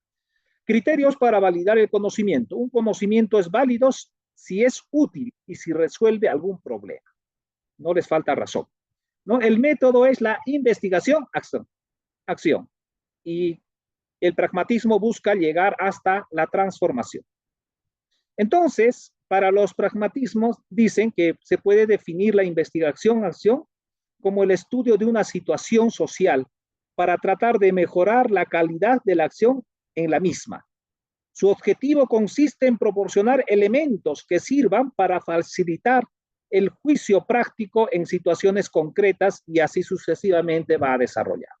Criterios para validar el conocimiento. Un conocimiento es válido si es útil y si resuelve algún problema. No les falta razón, ¿no? El método es la investigación, acción. Y el pragmatismo busca llegar hasta la transformación. Entonces, para los pragmatismos dicen que se puede definir la investigación-acción como el estudio de una situación social para tratar de mejorar la calidad de la acción en la misma. Su objetivo consiste en proporcionar elementos que sirvan para facilitar el juicio práctico en situaciones concretas y así sucesivamente va a desarrollar.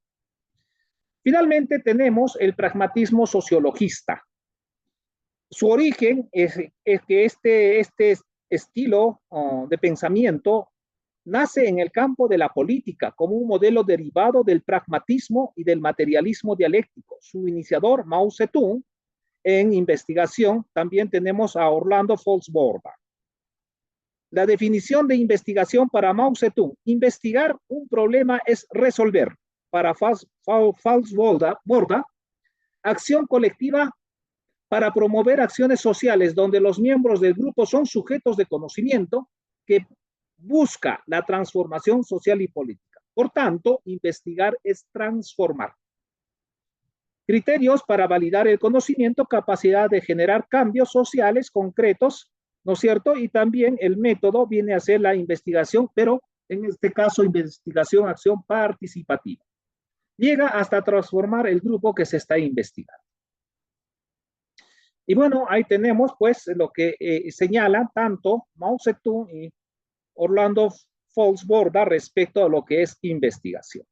Finalmente tenemos el pragmatismo sociologista. Su origen es que este estilo de pensamiento nace en el campo de la política como un modelo derivado del pragmatismo y del materialismo dialéctico. Su iniciador, Mao Zedong. En investigación también tenemos a Orlando Falsborda. La definición de investigación para Mao Zedong: investigar un problema es resolver. Para Falsborda, acción colectiva para promover acciones sociales donde los miembros del grupo son sujetos de conocimiento que busca la transformación social y política. Por tanto, investigar es transformar. Criterios para validar el conocimiento: capacidad de generar cambios sociales concretos, ¿no es cierto? Y también el método viene a ser la investigación, pero en este caso investigación, acción participativa. Llega hasta transformar el grupo que se está investigando. Y bueno, ahí tenemos pues lo que señalan tanto Mao Zedong y Orlando Falsborda respecto a lo que es investigación.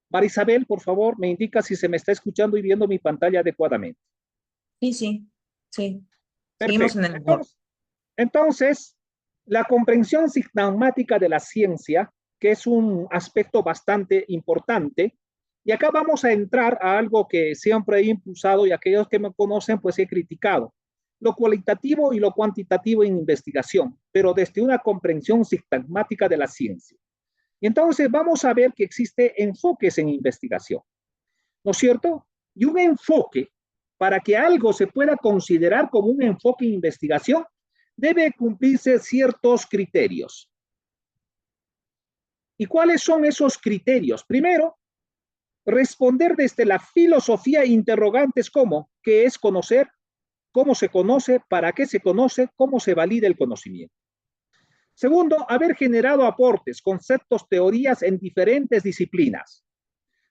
Marisabel, por favor, me indica si se me está escuchando y viendo mi pantalla adecuadamente.
Sí. Seguimos
Perfecto.
en el Word.
Entonces, la comprensión sigmática de la ciencia, que es un aspecto bastante importante, y acá vamos a entrar a algo que siempre he impulsado y aquellos que me conocen pues he criticado: lo cualitativo y lo cuantitativo en investigación, pero desde una comprensión sigmática de la ciencia. Y entonces vamos a ver que existe enfoques en investigación, ¿no es cierto? Y un enfoque, para que algo se pueda considerar como un enfoque en investigación, debe cumplirse ciertos criterios. ¿Y cuáles son esos criterios? Primero, responder desde la filosofía interrogantes como: ¿qué es conocer? ¿Cómo se conoce? ¿Para qué se conoce? ¿Cómo se valida el conocimiento? Segundo, haber generado aportes, conceptos, teorías en diferentes disciplinas.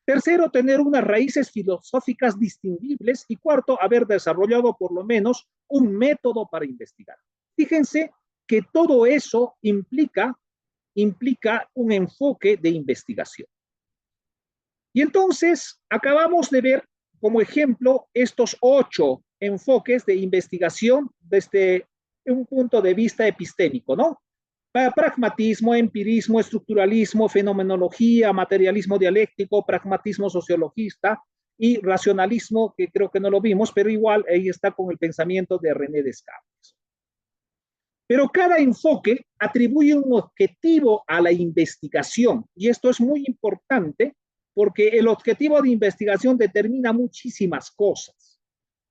Tercero, tener unas raíces filosóficas distinguibles. Y cuarto, haber desarrollado por lo menos un método para investigar. Fíjense que todo eso implica un enfoque de investigación. Y entonces acabamos de ver como ejemplo estos 8 enfoques de investigación desde un punto de vista epistémico, ¿no? Pragmatismo, empirismo, estructuralismo, fenomenología, materialismo dialéctico, pragmatismo sociologista y racionalismo, que creo que no lo vimos, pero igual ahí está con el pensamiento de René Descartes. Pero cada enfoque atribuye un objetivo a la investigación, y esto es muy importante porque el objetivo de investigación determina muchísimas cosas,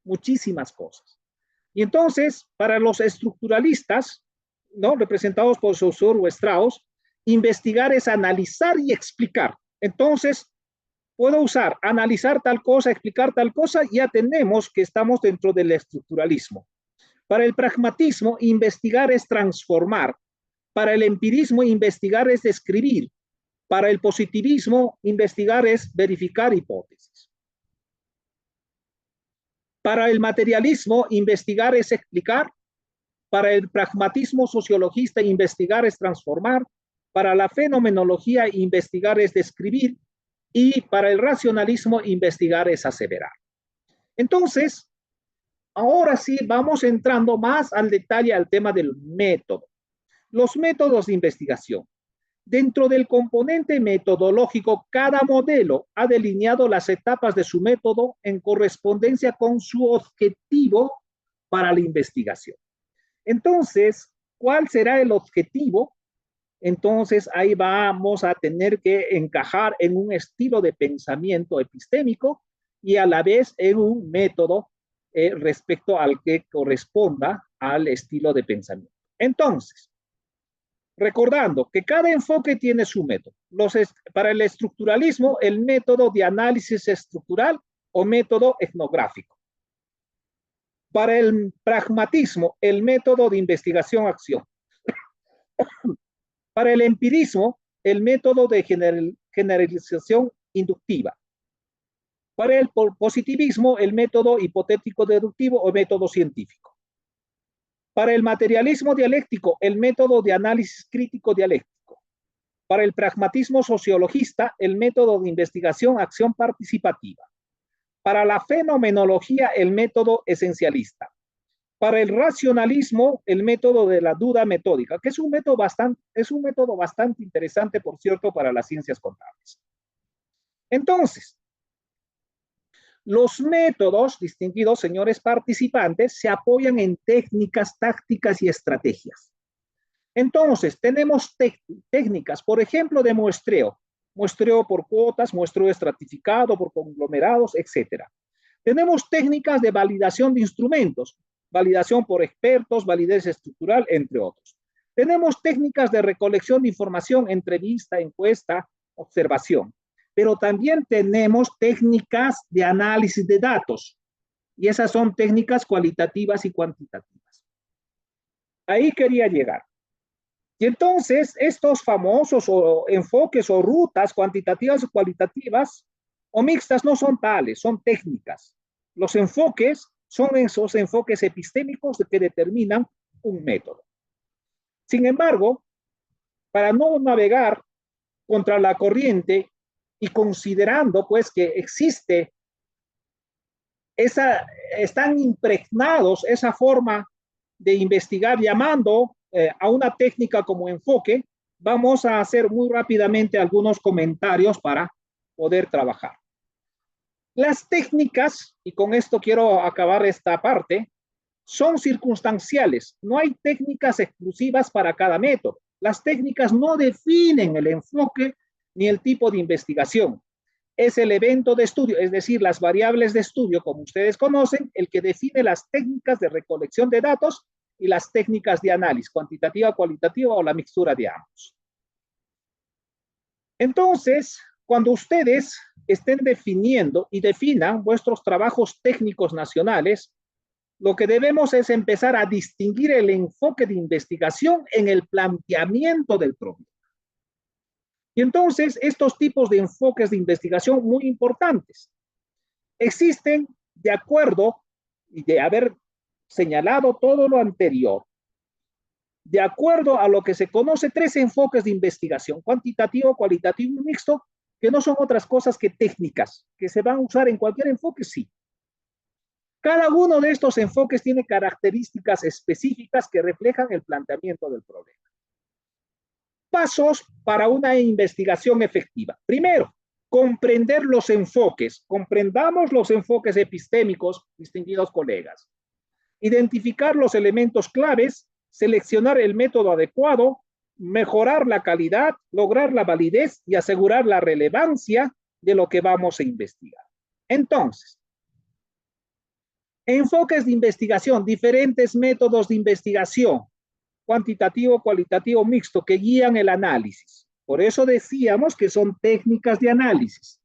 muchísimas cosas. Y entonces, para los estructuralistas, ¿no?, representados por Saussure o Strauss, investigar es analizar y explicar. Entonces, Puedo usar analizar tal cosa, explicar tal cosa, ya tenemos que estamos dentro del estructuralismo. Para el pragmatismo, investigar es transformar. Para el empirismo, investigar es describir. Para el positivismo, investigar es verificar hipótesis. Para el materialismo, investigar es explicar. Para el pragmatismo sociologista, investigar es transformar. Para la fenomenología, investigar es describir. Y para el racionalismo, investigar es aseverar. Entonces, ahora sí vamos entrando más al detalle al tema del método. Los métodos de investigación. Dentro del componente metodológico, cada modelo ha delineado las etapas de su método en correspondencia con su objetivo para la investigación. Entonces, ¿cuál será el objetivo? Entonces, ahí vamos a tener que encajar en un estilo de pensamiento epistémico y a la vez en un método respecto al que corresponda al estilo de pensamiento. Entonces, recordando que cada enfoque tiene su método. Para el estructuralismo, el método de análisis estructural o método etnográfico. Para el pragmatismo, el método de investigación-acción. Para el empirismo, el método de generalización inductiva. Para el positivismo, el método hipotético-deductivo o método científico. Para el materialismo dialéctico, el método de análisis crítico dialéctico. Para el pragmatismo sociologista, el método de investigación-acción participativa. Para la fenomenología, el método esencialista. Para el racionalismo, el método de la duda metódica, que es un método bastante interesante, por cierto, para las ciencias contables. Entonces, los métodos distinguidos, señores participantes, se apoyan en técnicas, tácticas y estrategias. Entonces, tenemos técnicas, por ejemplo, de muestreo por cuotas, muestreo estratificado por conglomerados, etc. Tenemos técnicas de validación de instrumentos, validación por expertos, validez estructural, entre otros. Tenemos técnicas de recolección de información, entrevista, encuesta, observación. Pero también tenemos técnicas de análisis de datos. Y esas son técnicas cualitativas y cuantitativas. Ahí quería llegar. Y entonces, estos famosos enfoques o rutas cuantitativas o cualitativas o mixtas no son tales, son técnicas. Los enfoques son esos enfoques epistémicos que determinan un método. Sin embargo, para no navegar contra la corriente y considerando pues que están impregnados esa forma de investigar llamando a una técnica como enfoque, vamos a hacer muy rápidamente algunos comentarios para poder trabajar. Las técnicas, y con esto quiero acabar esta parte, son circunstanciales. No hay técnicas exclusivas para cada método. Las técnicas no definen el enfoque ni el tipo de investigación. Es el evento de estudio, es decir, las variables de estudio, como ustedes conocen, el que define las técnicas de recolección de datos y las técnicas de análisis, cuantitativa, cualitativa o la mixtura de ambos. Entonces, cuando ustedes estén definiendo y definan vuestros trabajos técnicos nacionales, lo que debemos es empezar a distinguir el enfoque de investigación en el planteamiento del problema. Y entonces, estos tipos de enfoques de investigación muy importantes existen de acuerdo y de haber señalado todo lo anterior. De acuerdo a lo que se conoce, 3 enfoques de investigación, cuantitativo, cualitativo y mixto, que no son otras cosas que técnicas, que se van a usar en cualquier enfoque, sí. Cada uno de estos enfoques tiene características específicas que reflejan el planteamiento del problema. Pasos para una investigación efectiva. Primero, comprender los enfoques. Comprendamos los enfoques epistémicos, distinguidos colegas. Identificar los elementos claves, seleccionar el método adecuado, mejorar la calidad, lograr la validez y asegurar la relevancia de lo que vamos a investigar. Entonces, enfoques de investigación, diferentes métodos de investigación, cuantitativo, cualitativo, mixto, que guían el análisis. Por eso decíamos que son técnicas de análisis.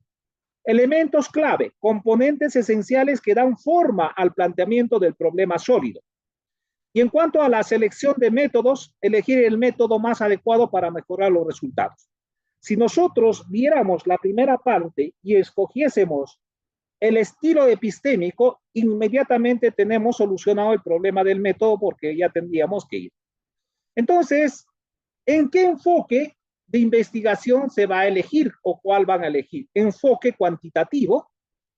Elementos clave, componentes esenciales que dan forma al planteamiento del problema sólido. Y en cuanto a la selección de métodos, elegir el método más adecuado para mejorar los resultados. Si nosotros viéramos la primera parte y escogiésemos el estilo epistémico, inmediatamente tenemos solucionado el problema del método porque ya tendríamos que ir. Entonces, ¿en qué enfoque de investigación se va a elegir o cuál van a elegir? Enfoque cuantitativo,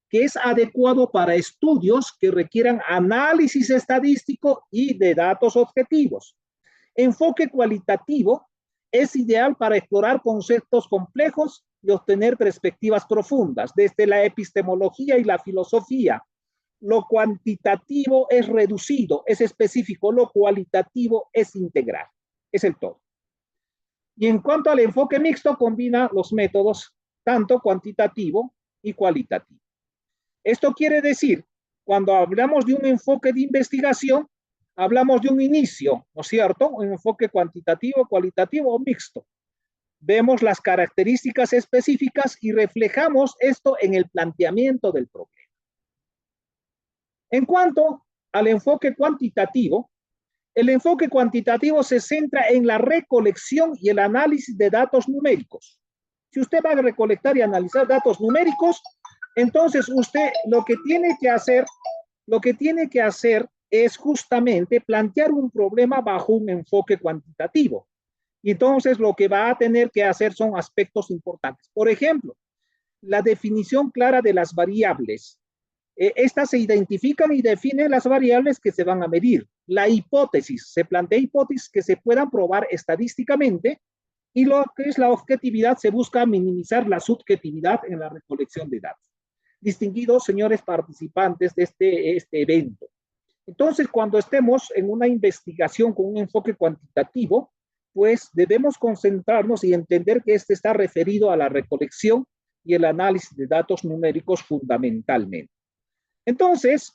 que es adecuado para estudios que requieran análisis estadístico y de datos objetivos. Enfoque cualitativo es ideal para explorar conceptos complejos y obtener perspectivas profundas desde la epistemología y la filosofía. Lo cuantitativo es reducido, es específico, lo cualitativo es integral, es el todo. Y en cuanto al enfoque mixto, combina los métodos tanto cuantitativo y cualitativo. Esto quiere decir, cuando hablamos de un enfoque de investigación, hablamos de un inicio, ¿no es cierto? Un enfoque cuantitativo, cualitativo o mixto. Vemos las características específicas y reflejamos esto en el planteamiento del problema. En cuanto al enfoque cuantitativo, el enfoque cuantitativo se centra en la recolección y el análisis de datos numéricos. Si usted va a recolectar y analizar datos numéricos, entonces usted lo que tiene que hacer es justamente plantear un problema bajo un enfoque cuantitativo. Y entonces lo que va a tener que hacer son aspectos importantes. Por ejemplo, la definición clara de las variables. Estas se identifican y definen las variables que se van a medir. La hipótesis, se plantea hipótesis que se puedan probar estadísticamente, y lo que es la objetividad, se busca minimizar la subjetividad en la recolección de datos. Distinguidos señores participantes de este evento. Entonces, cuando estemos en una investigación con un enfoque cuantitativo, pues debemos concentrarnos y entender que este está referido a la recolección y el análisis de datos numéricos fundamentalmente. Entonces,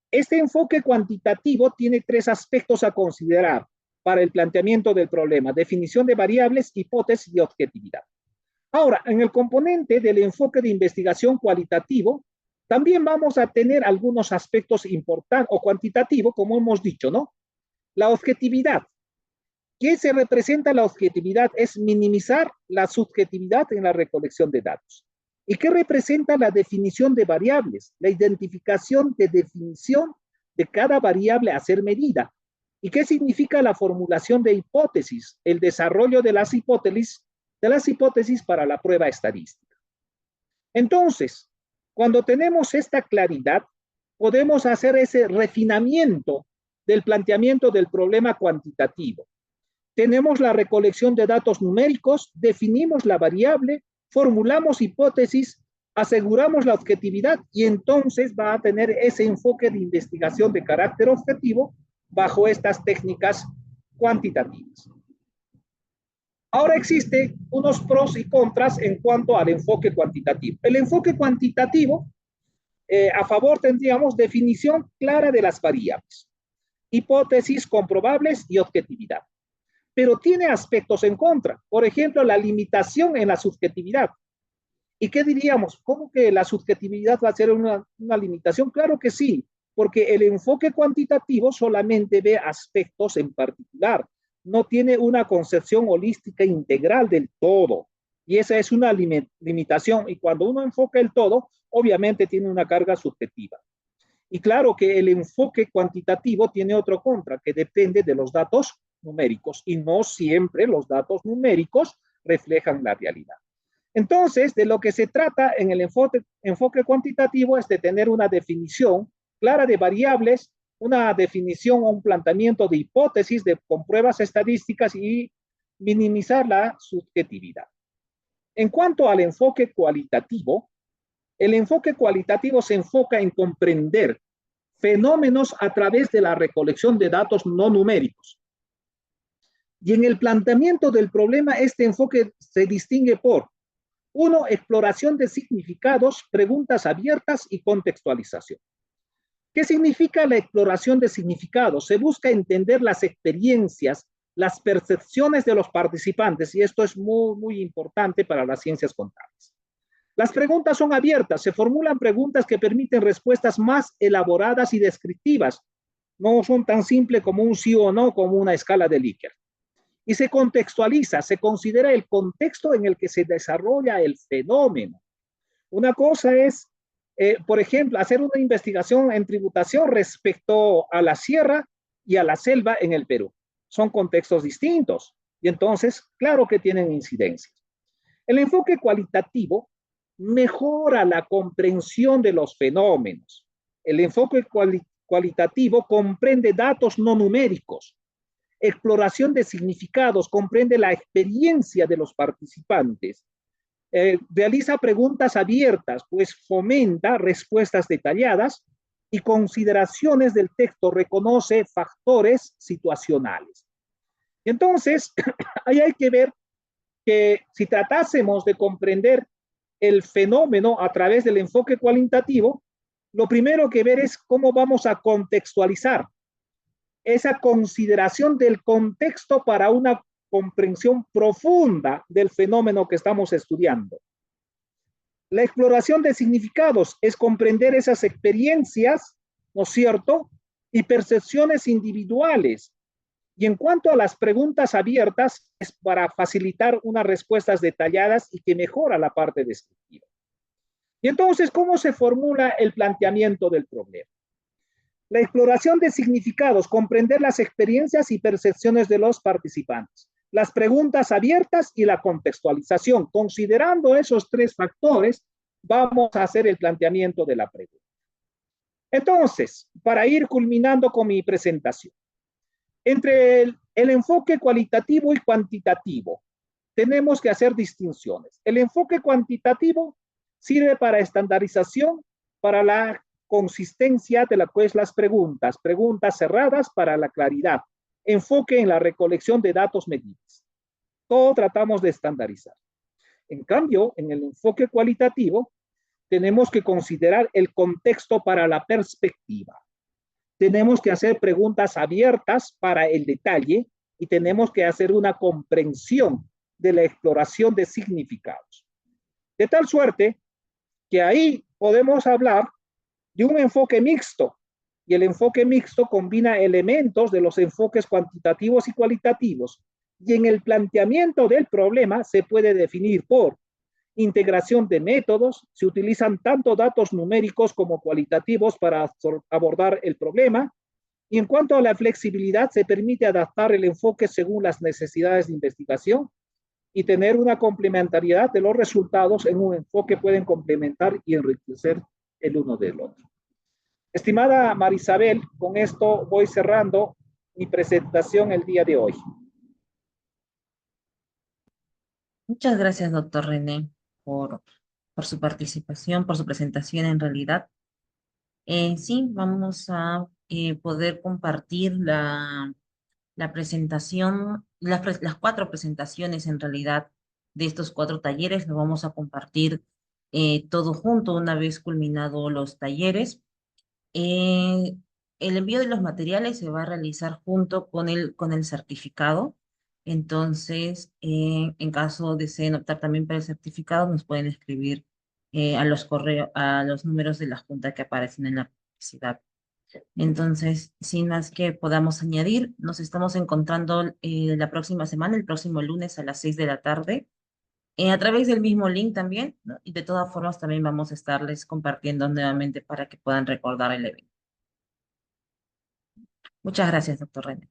este enfoque cuantitativo tiene tres aspectos a considerar para el planteamiento del problema: definición de variables, hipótesis y objetividad. Ahora, en el componente del enfoque de investigación cualitativo, también vamos a tener algunos aspectos importantes o cuantitativos, como hemos dicho, ¿no? La objetividad. ¿Qué se representa la objetividad? Es minimizar la subjetividad en la recolección de datos. ¿Y qué representa la definición de variables? La identificación de definición de cada variable a ser medida. ¿Y qué significa la formulación de hipótesis? El desarrollo de las hipótesis para la prueba estadística. Entonces, cuando tenemos esta claridad, podemos hacer ese refinamiento del planteamiento del problema cuantitativo. Tenemos la recolección de datos numéricos, definimos la variable, formulamos hipótesis, aseguramos la objetividad y entonces va a tener ese enfoque de investigación de carácter objetivo bajo estas técnicas cuantitativas. Ahora existen unos pros y contras en cuanto al enfoque cuantitativo. El enfoque cuantitativo, a favor tendríamos definición clara de las variables, hipótesis comprobables y objetividad. Pero tiene aspectos en contra. Por ejemplo, la limitación en la subjetividad. ¿Y qué diríamos? ¿Cómo que la subjetividad va a ser una limitación? Claro que sí, porque el enfoque cuantitativo solamente ve aspectos en particular, no tiene una concepción holística integral del todo. Y esa es una limitación. Y cuando uno enfoca el todo, obviamente tiene una carga subjetiva. Y claro que el enfoque cuantitativo tiene otro contra, que depende de los datos numéricos, y no siempre los datos numéricos reflejan la realidad. Entonces, de lo que se trata en el enfoque cuantitativo es de tener una definición clara de variables, una definición o un planteamiento de hipótesis con pruebas estadísticas y minimizar la subjetividad. En cuanto al enfoque cualitativo, el enfoque cualitativo se enfoca en comprender fenómenos a través de la recolección de datos no numéricos. Y en el planteamiento del problema, este enfoque se distingue por: 1. Exploración de significados, preguntas abiertas y contextualización. ¿Qué significa la exploración de significados? Se busca entender las experiencias, las percepciones de los participantes, y esto es muy, muy importante para las ciencias contables. Las preguntas son abiertas, se formulan preguntas que permiten respuestas más elaboradas y descriptivas. No son tan simples como un sí o no, como una escala de Likert. Y se contextualiza, se considera el contexto en el que se desarrolla el fenómeno. Una cosa es, por ejemplo, hacer una investigación en tributación respecto a la sierra y a la selva en el Perú. Son contextos distintos y entonces, claro que tienen incidencias. El enfoque cualitativo mejora la comprensión de los fenómenos. El enfoque cualitativo comprende datos no numéricos. Exploración de significados comprende la experiencia de los participantes. Realiza preguntas abiertas, pues fomenta respuestas detalladas y consideraciones del texto, reconoce factores situacionales. Entonces, ahí hay que ver que si tratásemos de comprender el fenómeno a través del enfoque cualitativo, lo primero que ver es cómo vamos a contextualizar esa consideración del contexto para una comprensión profunda del fenómeno que estamos estudiando. La exploración de significados es comprender esas experiencias, ¿no es cierto?, y percepciones individuales. Y en cuanto a las preguntas abiertas, es para facilitar unas respuestas detalladas y que mejora la parte descriptiva. Y entonces, ¿cómo se formula el planteamiento del problema? La exploración de significados, comprender las experiencias y percepciones de los participantes. Las preguntas abiertas y la contextualización. Considerando esos tres factores, vamos a hacer el planteamiento de la pregunta. Entonces, para ir culminando con mi presentación, entre el enfoque cualitativo y cuantitativo, tenemos que hacer distinciones. El enfoque cuantitativo sirve para estandarización, para la consistencia de las preguntas cerradas para la claridad, enfoque en la recolección de datos medibles. Todo tratamos de estandarizar. En cambio, en el enfoque cualitativo, tenemos que considerar el contexto para la perspectiva. Tenemos que hacer preguntas abiertas para el detalle y tenemos que hacer una comprensión de la exploración de significados. De tal suerte que ahí podemos hablar de un enfoque mixto, y el enfoque mixto combina elementos de los enfoques cuantitativos y cualitativos, y en el planteamiento del problema se puede definir por integración de métodos, se utilizan tanto datos numéricos como cualitativos para abordar el problema, y en cuanto a la flexibilidad, se permite adaptar el enfoque según las necesidades de investigación y tener una complementariedad de los resultados en un enfoque pueden complementar y enriquecer el uno del otro. Estimada Marisabel, con esto voy cerrando mi presentación el día de hoy.
Muchas gracias, doctor René, por su participación, por su presentación en realidad. Sí, vamos a poder compartir la presentación, las cuatro presentaciones en realidad de estos cuatro talleres. Lo vamos a compartir todo junto una vez culminados los talleres. Eh, el envío de los materiales se va a realizar junto con el certificado. Entonces, en caso deseen optar también para el certificado, nos pueden escribir a los correos, a los números de la junta que aparecen en la publicidad. Entonces, sin más que podamos añadir, nos estamos encontrando la próxima semana, el próximo lunes a las 6 de la tarde, a través del mismo link también, ¿no? Y de todas formas también vamos a estarles compartiendo nuevamente para que puedan recordar el evento. Muchas gracias, doctor René.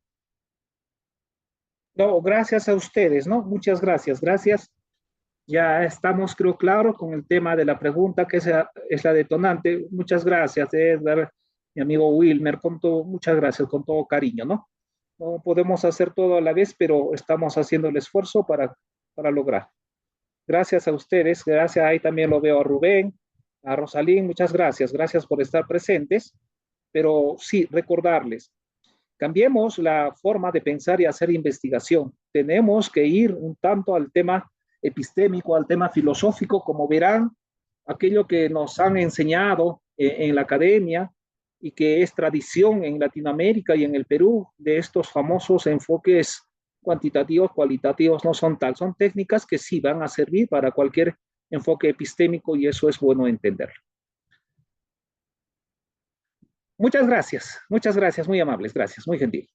No, gracias a ustedes, ¿no? Muchas gracias, gracias. Ya estamos, creo, claro con el tema de la pregunta, que es la detonante. Muchas gracias, Edgar, mi amigo Wilmer, muchas gracias, con todo cariño, ¿no? No podemos hacer todo a la vez, pero estamos haciendo el esfuerzo para lograr. Gracias a ustedes, gracias, ahí también lo veo a Rubén, a Rosalín, muchas gracias por estar presentes, pero sí, recordarles, cambiemos la forma de pensar y hacer investigación. Tenemos que ir un tanto al tema epistémico, al tema filosófico, como verán, aquello que nos han enseñado en la academia y que es tradición en Latinoamérica y en el Perú de estos famosos enfoques cuantitativos, cualitativos, no son tal, son técnicas que sí van a servir para cualquier enfoque epistémico y eso es bueno entenderlo. Muchas gracias, muy amables, gracias, muy gentil.